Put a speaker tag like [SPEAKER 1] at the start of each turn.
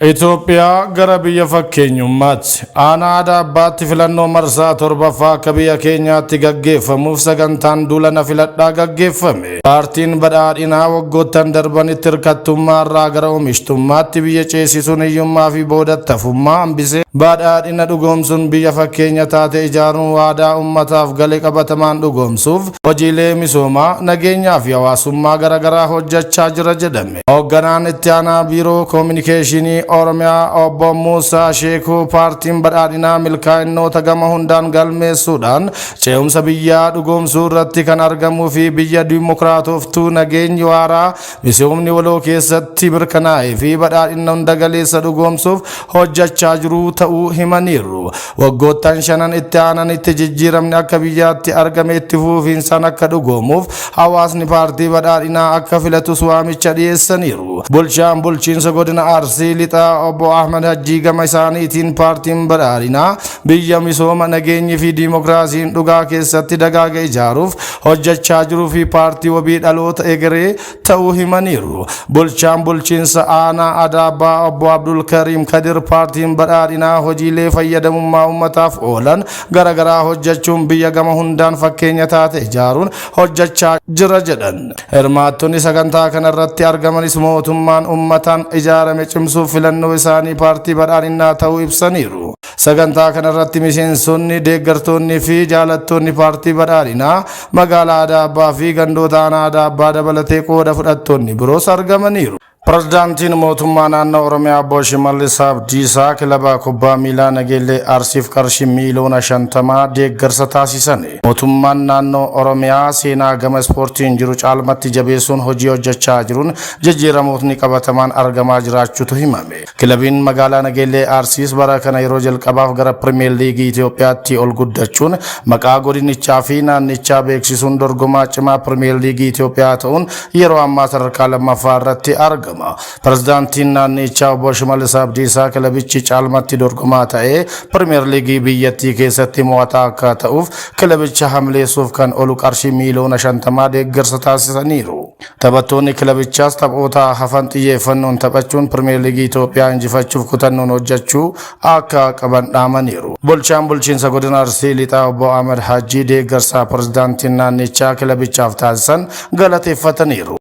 [SPEAKER 1] Itoophiyaa gara biyya fakkeenyummaatti aanaa Adaabaatti filannoo marsaa torbaffaa akka biyya keenyaatti gaggeeffamuuf sagantaan duulana filadhaa gaggeeffame. Paartiin badhaadhinaa waggoottan darbanitti hirkattummaa irraa gara oomishtummaatti biyya ceesisuun hiyyummaa fi boodatti hafummaa hambisee badhaadhina dhugoomsuun biyya fakkeenya taate ijaaruun waadaa ummataaf galee qabatamaan dhugoomsuuf hojiilee misoomaa nageenyaa fi hawaasummaa garaagaraa hojjechaa jira jedhame. Hoogganaan itti aanaa biiroo koominikeeshinii Oromiyaa obbo Muusaa Sheekuu paartiin badhaadhinaa milkaa'innoota gama hundaan galmeessuudhaan ce'umsa biyyaa dhugoomsuu irratti kan argamuu fi biyya dimokiraatoftuu nageenyi waaraa misoomni waloo keessatti mirkanaa'ee fi badhaadhina hunda galeessa dhugoomsuuf hojjechaa jiru ta'uu himaniiru. Waggoottan shanan itti aananitti jijjiiramni akka biyyaatti argame itti fufiinsaan akka dhugoomuuf hawaasni paartii badhaadhinaa akka filatus waamicha dhiyeessaniiru. Bulchaan bulchiinsa godina Arsii Lixaa obbo Ahmed Hajji gama isaaniitiin paartiin badhaadhinaa biyya misooma nageenyi fi dimokiraasiin dhugaa keessatti dagaaga ijaaruuf hojjechaa jiruu fi paartii wabii dhaloota egeree ta'uu himaniiru. Bulchaan bulchiinsa aanaa Adaabaa obbo Abdul Karim Kadir paartiin badhaadhinaa hojiilee fayyadamummaa ummataaf oolan garaagaraa hojjechuun biyya gama hundaan fakkeenya taate ijaaruun hojjechaa jira jedhan. Hirmaattonni sagantaa kanarratti argamanis mootummaan ummataan ijaarame cimsuuf filannoo isaanii paartii badhaadhinaa ta'uu ibsaniiru. Sagantaa kanarratti miseensonni deeggartoonni fi jaalattoonni paartii badhaadhinaa magaalaa Adaabaa fi gandoota aanaa Adaabaa dabalatee qooda fudhattoonni biroos argamaniiru. Pirezidaantiin mootummaa naannoo Oromiyaa obbo Shimallis Abdiisaa kilaba kubbaa miilaa Nageellee Arsiif qarshii miiliyoona 50 deeggarsa taasisan. Mootummaan naannoo Oromiyaa seenaa gama ispoortiin jiru caalmatti jabeessuun hojii hojjechaa jiruun jijjiiramootni qabatamaan argamaa jiraachuutu himame. Kilabiin magaalaa Nageellee Arsiis bara kana yeroo jalqabaaf gara Pirimeer Liigii Itoophiyaatti ol guddachuun maqaa godinichaa fi naannichaa beeksisuun dorgomaa cimaa Pirimeer Liigii Itoophiyaa ta'uun yeroo ammaa sadarkaa lammaffaa irratti argama. Pirezidaantiin naannichaa obbo Shimallis Abdiisaa kilabichi caalmatti dorgomaa ta'ee Pirimeer Liigii biyyattii keessatti mo'ataa akka ta'uuf kilabicha hamleessuuf kan olu qarshii miiliyoona 50 deeggarsa taasisaniiru. Taphattoonni kilabichaas taphoota hafan xiyyeeffannoon taphachuun Pirimeer Liigii Itoophiyaa injifachuuf kutannoon hojjechuu akka qaban dhaamaniiru. Bulchaan bulchiinsa godina Arsii Lixaa obbo Ahmed Hajji deeggarsa pirezidaantiin naannichaa kilabichaaf taasisan galateeffataniiru.